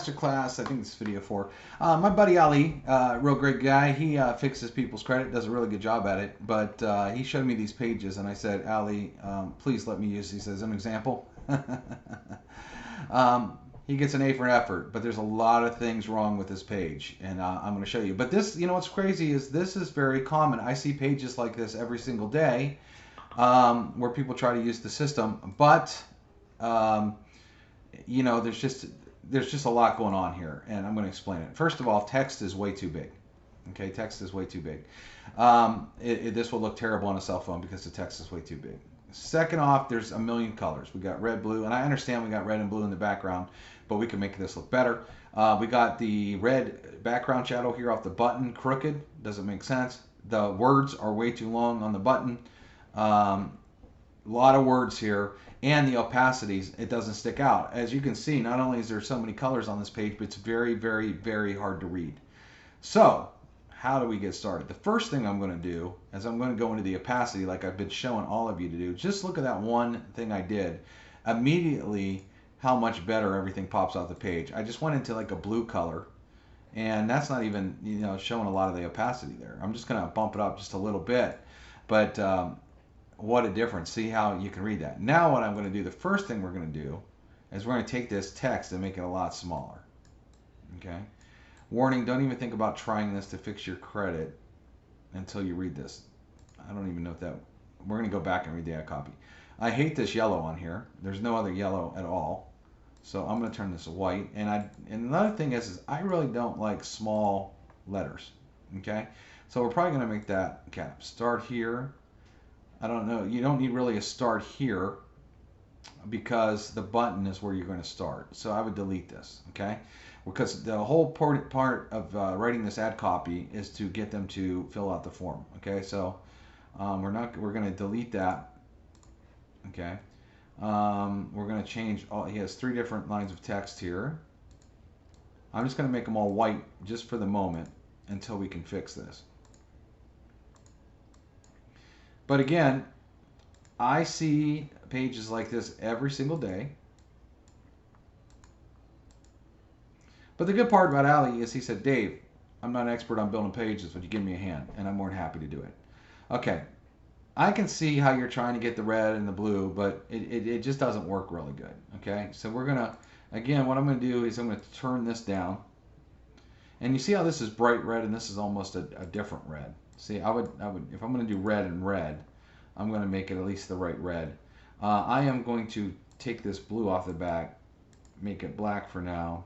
Masterclass. I think this is video 4. My buddy Ali, real great guy. He fixes people's credit, does a really good job at it. But he showed me these pages, and I said, Ali, please let me use these as an example. He gets an A for an effort, but there's a lot of things wrong with this page, and I'm going to show you. But this, you know, what's crazy is this is very common. I see pages like this every single day where people try to use the system, but you know, there's just a lot going on here, and I'm going to explain it. First of all, text is way too big. Okay, text is way too big. This will look terrible on a cell phone because the text is way too big. Second off, there's a million colors. We got red, blue, and I understand we got red and blue in the background, but we can make this look better. We got the red background shadow here off the button, crooked, doesn't make sense. The words are way too long on the button. A lot of words here, and the opacities, it doesn't stick out. As you can see, not only is there so many colors on this page, but it's very, very, very hard to read. So, how do we get started? The first thing I'm going to do is I'm going to go into the opacity like I've been showing all of you to do. Just look at that one thing I did. Immediately, how much better everything pops off the page. I just went into like a blue color, and that's not even, you know, showing a lot of the opacity there. I'm just going to bump it up just a little bit, but what a difference. See how you can read that. Now what I'm going to do, the first thing we're going to do is we're going to take this text and make it a lot smaller. Okay? Warning, don't even think about trying this to fix your credit until you read this. I don't even know if that... We're going to go back and read the ad copy. I hate this yellow on here. There's no other yellow at all. So I'm going to turn this white. And another thing is I really don't like small letters. Okay? So we're probably going to make that cap. Start here. I don't know. You don't need really a start here because the button is where you're going to start. So I would delete this. Okay? Because the whole part of writing this ad copy is to get them to fill out the form. Okay, so we're going to delete that. Okay, we're going to change all. He has 3 different lines of text here. I'm just going to make them all white just for the moment until we can fix this. But again, I see pages like this every single day. But the good part about Ali is he said, Dave, I'm not an expert on building pages, but you give me a hand, and I'm more than happy to do it. Okay, I can see how you're trying to get the red and the blue, but it just doesn't work really good. Okay, so we're going to, again, what I'm going to do is I'm going to turn this down. And you see how this is bright red and this is almost a different red. See, I would if I'm going to do red and red, I'm going to make it at least the right red. I am going to take this blue off the back, make it black for now,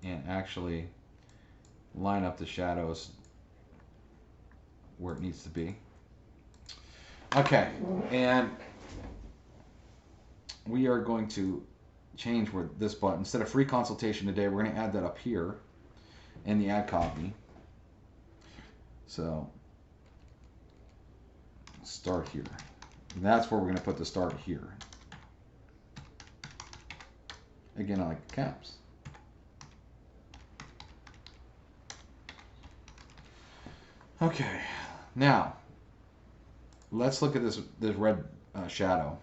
and actually line up the shadows where it needs to be. Okay, and we are going to change where this button, instead of free consultation today, we're going to add that up here in the ad copy. So start here. And that's where we're going to put the start here. Again, I like the caps. Okay, now let's look at this red shadow.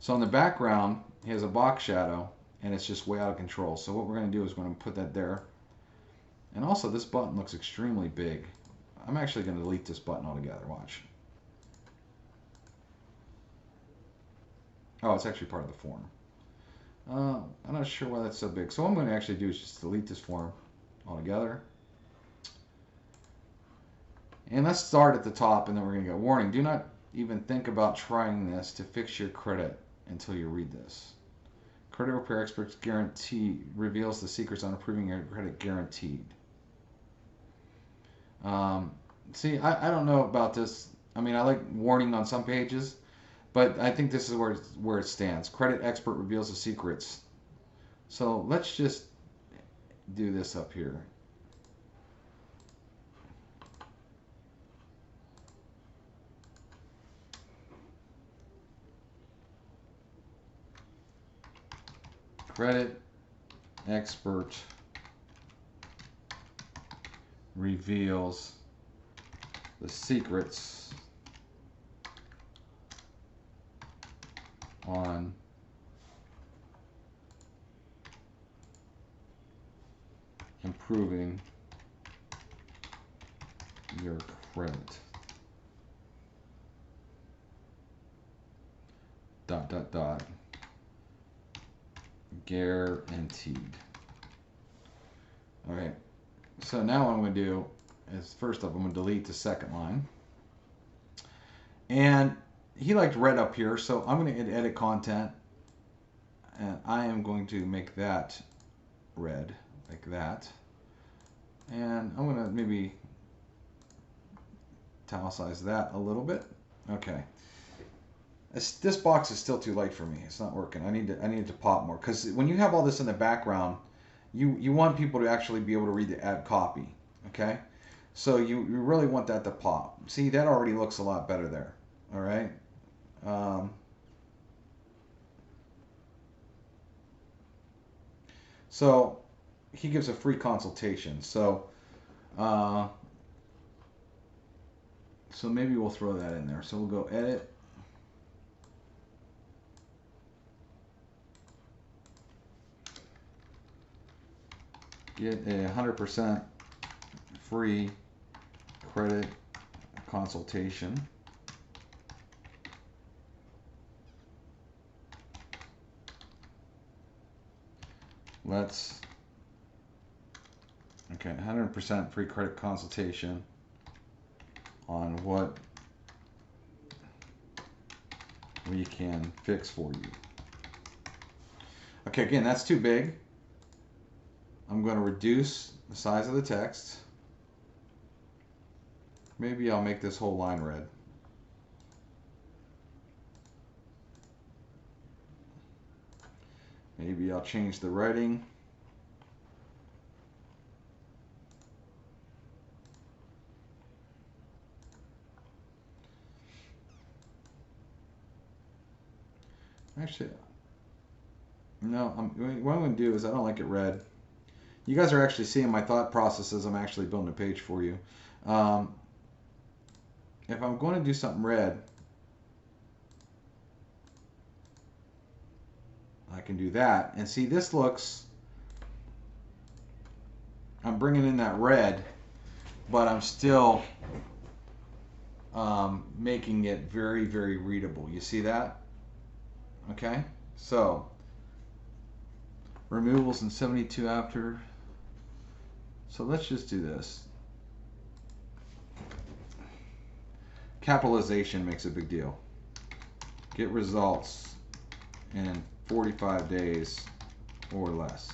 So in the background, he has a box shadow, and it's just way out of control. So what we're going to do is we're going to put that there. And also, this button looks extremely big. I'm actually going to delete this button altogether. Watch. Oh, it's actually part of the form. I'm not sure why that's so big. So what I'm going to actually do is just delete this form altogether. And let's start at the top, and then we're going to go, warning, do not even think about trying this to fix your credit until you read this. Credit repair experts guarantee reveals the secrets on improving your credit guaranteed. See, I don't know about this. I mean, I like warning on some pages, but I think this is where it stands. Credit expert reveals the secrets. So let's just do this up here. Credit expert reveals the secrets on improving your credit. Dot, dot, dot. Guaranteed. Okay, so now what I'm going to do is, first up, I'm going to delete the second line. And he liked red up here, so I'm going to edit content. And I am going to make that red, like that. And I'm going to maybe italicize that a little bit. Okay. This box is still too light for me. It's not working. I need it to pop more, because when you have all this in the background, you want people to actually be able to read the ad copy. Okay, so you really want that to pop. See, that already looks a lot better there. All right. So he gives a free consultation. So maybe we'll throw that in there. So we'll go edit. Get a 100% free credit consultation. Okay, 100% free credit consultation on what we can fix for you. Okay, again, that's too big. I'm going to reduce the size of the text. Maybe I'll make this whole line red. Maybe I'll change the writing. Actually, no, what I'm going to do is, I don't like it red. You guys are actually seeing my thought processes. I'm actually building a page for you. If I'm going to do something red, I can do that. And see, this looks, I'm bringing in that red, but I'm still making it very, very readable. You see that? Okay, so removals in 72 after. So let's just do this. Capitalization makes a big deal. Get results in 45 days or less.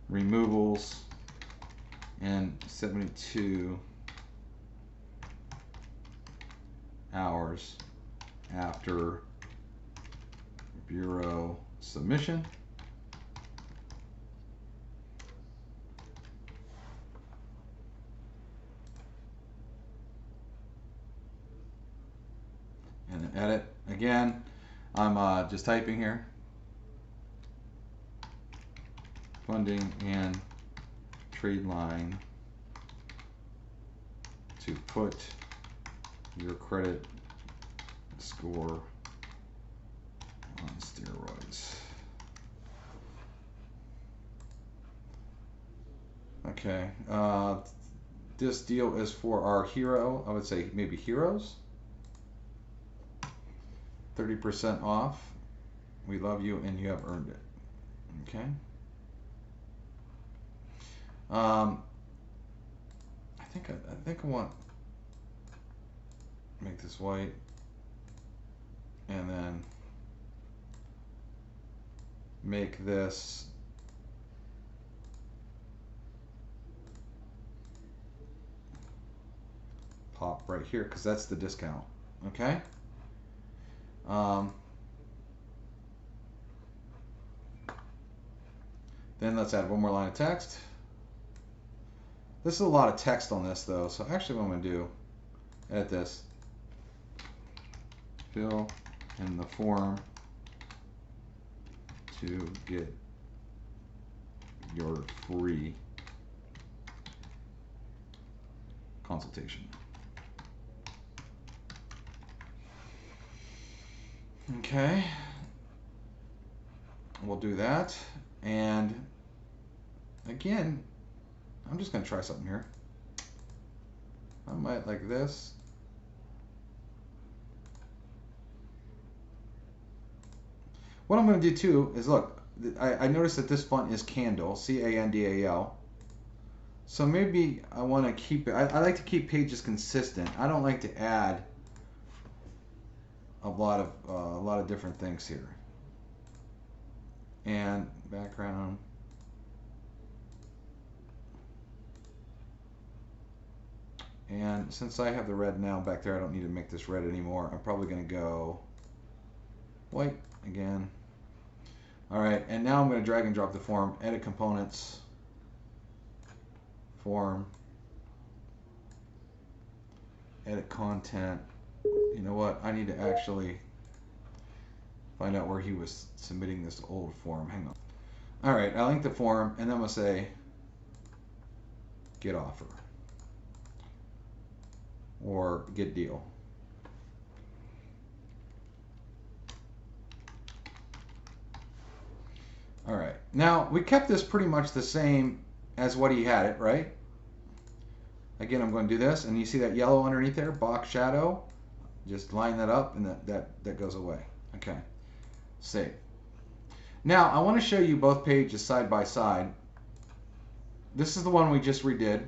Removals in 72 hours after bureau submission. And edit again. I'm just typing here. Funding and trade line to put your credit score on steroids. Okay, this deal is for our hero. I would say maybe heroes. 30% off. We love you and you have earned it. Okay. I think I want to make this white, and then make this pop right here, because that's the discount. Okay. Then let's add one more line of text. This is a lot of text on this though, so actually what I'm going to do, edit this. Fill in the form to get your free consultation. Okay, we'll do that. And again, I'm just going to try something here. I might like this. What I'm going to do too is look, I noticed that this font is Candle, C-A-N-D-A-L. So maybe I want to keep it, I like to keep pages consistent. I don't like to add a lot of different things here. And background. And since I have the red now back there, I don't need to make this red anymore. I'm probably going to go white again. All right, and now I'm going to drag and drop the form, edit components, form, edit content. You know what? I need to actually find out where he was submitting this old form. Hang on. All right, I link the form, and then I'm going to say get offer or get deal. All right, now we kept this pretty much the same as what he had it, right? Again, I'm going to do this, and you see that yellow underneath there, box shadow. Just line that up, and that goes away. Okay, save. Now I want to show you both pages side by side. This is the one we just redid.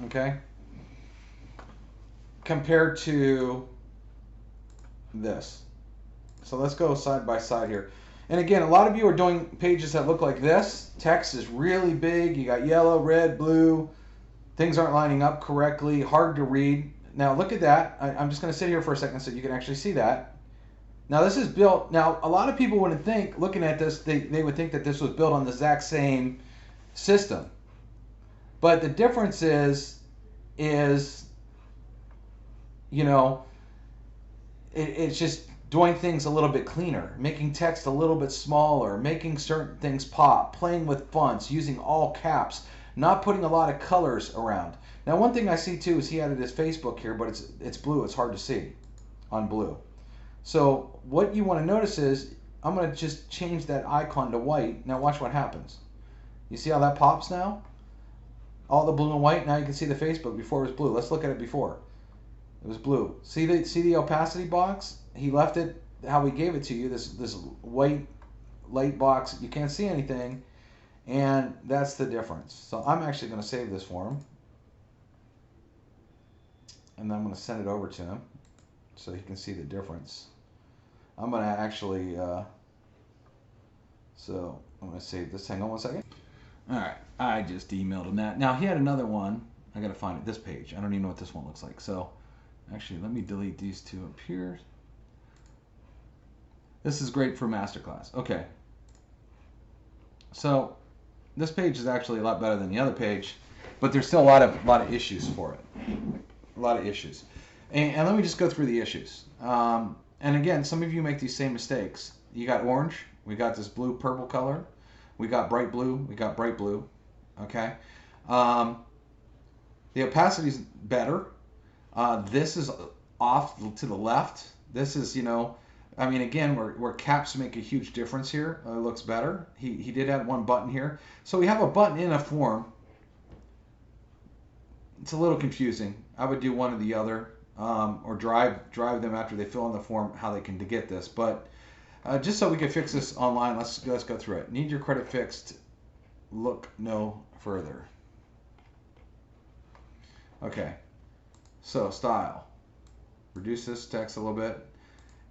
Okay, compared to this. So let's go side by side here. And again, a lot of you are doing pages that look like this. Text is really big. You got yellow, red, blue. Things aren't lining up correctly. Hard to read. Now look at that. I'm just going to sit here for a second so you can actually see that. Now this is built. Now a lot of people wouldn't think, looking at this, they would think that this was built on the exact same system. But the difference is you know, it's just doing things a little bit cleaner, making text a little bit smaller, making certain things pop, playing with fonts, using all caps, not putting a lot of colors around. Now one thing I see too is he added his Facebook here, but it's blue. It's hard to see on blue. So what you want to notice is I'm going to just change that icon to white. Now watch what happens. You see how that pops now? All the blue and white. Now you can see the Facebook. Before it was blue. Let's look at it before. It was blue. See the opacity box? He left it how he gave it to you. This white light box. You can't see anything, and that's the difference. So I'm actually going to save this for him, and then I'm going to send it over to him so he can see the difference. I'm going to actually so I'm going to save this. Hang on one second. All right, I just emailed him that. Now he had another one. I got to find it. This page. I don't even know what this one looks like. So actually, let me delete these two up here. This is great for Masterclass. Okay. So this page is actually a lot better than the other page, but there's still a lot of issues for it. A lot of issues. And let me just go through the issues. And again, some of you make these same mistakes. You got orange. We got this blue purple color. We got bright blue. We got bright blue. Okay. The opacity is better. This is off to the left. This is, you know, I mean, again, where caps make a huge difference here. It looks better. He did add one button here. So we have a button in a form. It's a little confusing. I would do one or the other, or drive them after they fill in the form how they can get this. But just so we can fix this online, let's go through it. Need your credit fixed. Look no further. Okay. So style. Reduce this text a little bit.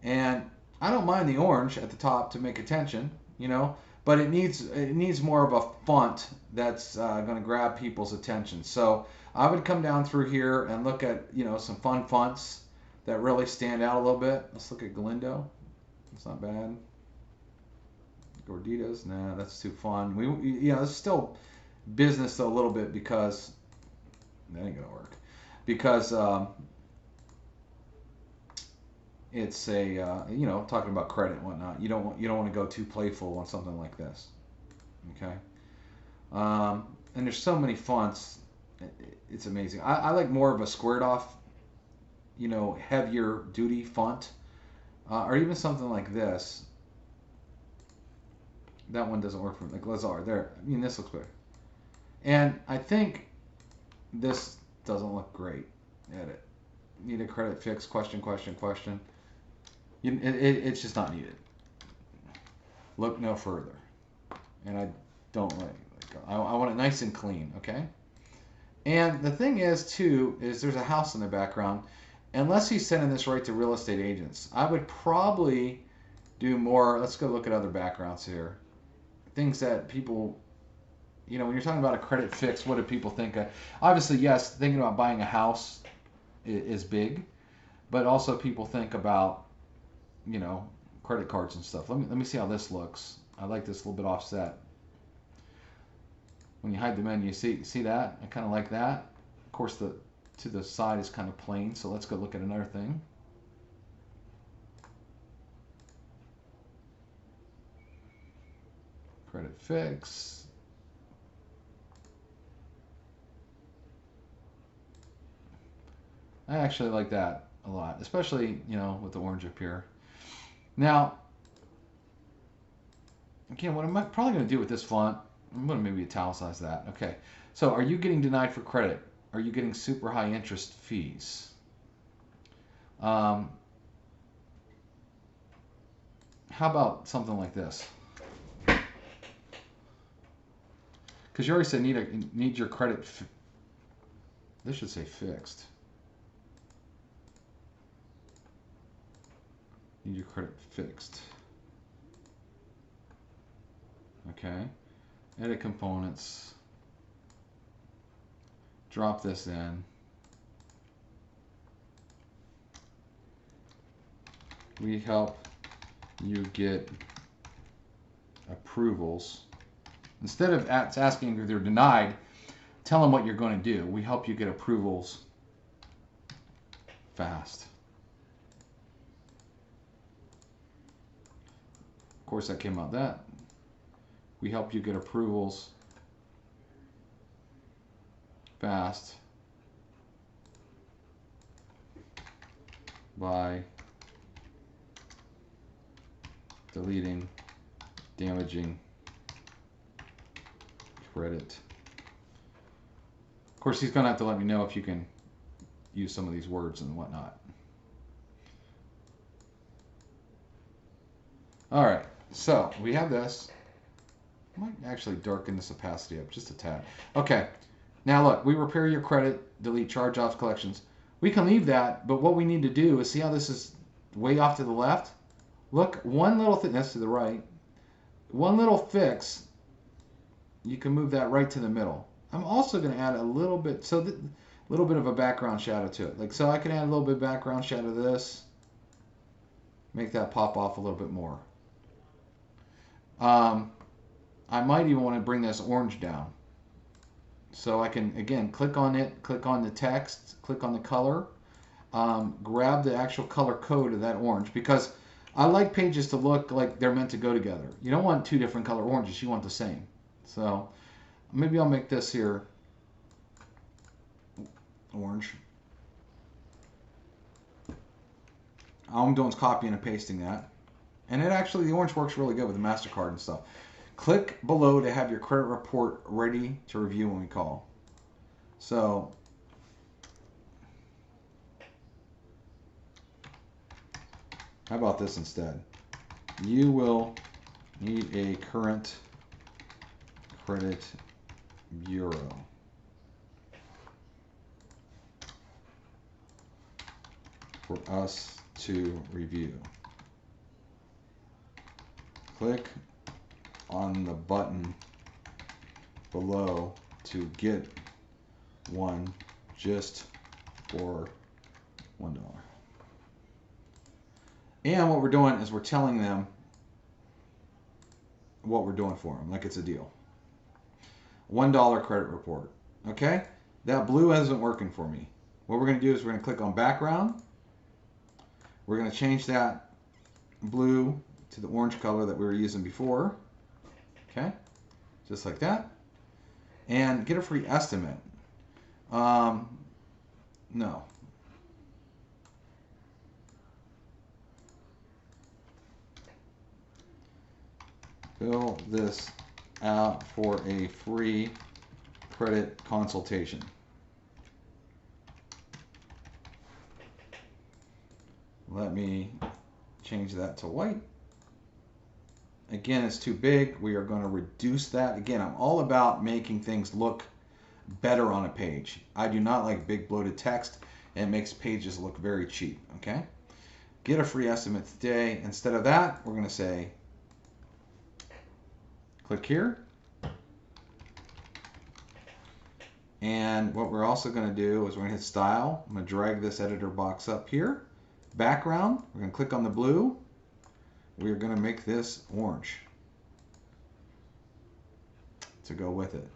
And I don't mind the orange at the top to make attention, you know, but it needs more of a font that's going to grab people's attention. So I would come down through here and look at, you know, some fun fonts that really stand out a little bit. Let's look at Galindo. It's not bad. Gorditas, nah, that's too fun. You know, it's still business though a little bit because that ain't gonna work. Because it's a you know, talking about credit and whatnot. You don't want to go too playful on something like this. Okay. And there's so many fonts. It's amazing. I like more of a squared off, you know, heavier duty font. or even something like this. That one doesn't work for me. Like Lazar. There. I mean, this looks better. And I think this doesn't look great. Edit. Need a credit fix? Question, question, question. It's just not needed. Look no further. And I don't like I want it nice and clean, okay? And the thing is, too, is there's a house in the background. Unless he's sending this right to real estate agents, I would probably do more. Let's go look at other backgrounds here. Things that people, when you're talking about a credit fix, what do people think of? Obviously, yes, thinking about buying a house is big, but also people think about, credit cards and stuff. Let me see how this looks. I like this a little bit offset. When you hide the menu, see that? I kind of like that. Of course, to the side is kind of plain, so let's go look at another thing. Credit fix. I actually like that a lot, especially, with the orange up here. Now, again, what I'm probably going to do with this font, I'm going to maybe italicize that. Okay, so are you getting denied for credit? Are you getting super high interest fees? How about something like this? Because you already said need your credit. This should say fixed. Need your credit fixed. Okay. Edit components. Drop this in. We help you get approvals. Instead of asking if they're denied, tell them what you're going to do. We help you get approvals fast. Of course, that came out that. We help you get approvals fast by deleting damaging credit. Of course, he's going to have to let me know if you can use some of these words and whatnot. All right, so we have this. I might actually darken this opacity up just a tad. Okay, now look, we repair your credit, delete charge-offs, collections. We can leave that, but what we need to do is see how this is way off to the left? Look, one little thing, that's to the right. One little fix, you can move that right to the middle. I'm also going to add a little bit, a little bit of a background shadow to it. Like, so I can add a little bit of background shadow to this, make that pop off a little bit more. I might even want to bring this orange down. So I can, again, click on it, click on the text, click on the color, grab the actual color code of that orange, because I like pages to look like they're meant to go together. You don't want two different color oranges, you want the same. So maybe I'll make this here orange. All I'm doing is copying and pasting that. And it actually, the orange works really good with the MasterCard and stuff. Click below to have your credit report ready to review when we call. So, how about this instead? You will need a current credit bureau. For us to review. Click on the button below to get one just for $1. And what we're doing is we're telling them what we're doing for them, like it's a deal. $1 credit report. Okay? That blue isn't working for me. What we're going to do is we're going to click on background. We're going to change that blue to the orange color that we were using before. Okay? Just like that. And get a free estimate. No. fill this out for a free credit consultation. Let me change that to white. Again, it's too big. We are going to reduce that. Again, I'm all about making things look better on a page. I do not like big bloated text. It makes pages look very cheap. Okay? Get a free estimate today. Instead of that, we're going to say, click here. And what we're also going to do is we're going to hit Style. I'm going to drag this editor box up here. Background, we're going to click on the blue. We're going to make this orange to go with it.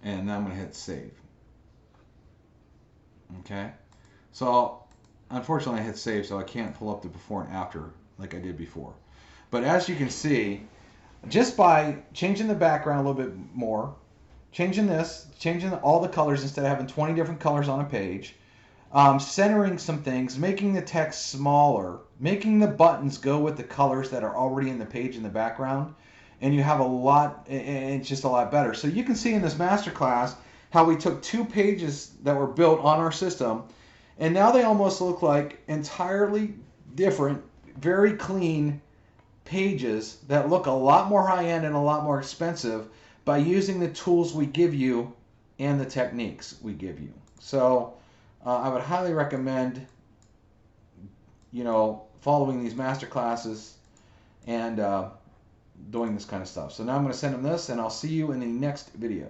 And then I'm going to hit Save. Okay? So, unfortunately I hit Save, so I can't pull up the before and after like I did before. But as you can see, just by changing the background a little bit more, changing this, changing all the colors instead of having 20 different colors on a page, centering some things, making the text smaller, making the buttons go with the colors that are already in the page in the background, and you have a lot, and it's just a lot better. So you can see in this masterclass how we took 2 pages that were built on our system, and now they almost look like entirely different, very clean pages that look a lot more high-end and a lot more expensive by using the tools we give you and the techniques we give you. So I would highly recommend, following these master classes and doing this kind of stuff. So now I'm going to send them this, and I'll see you in the next video.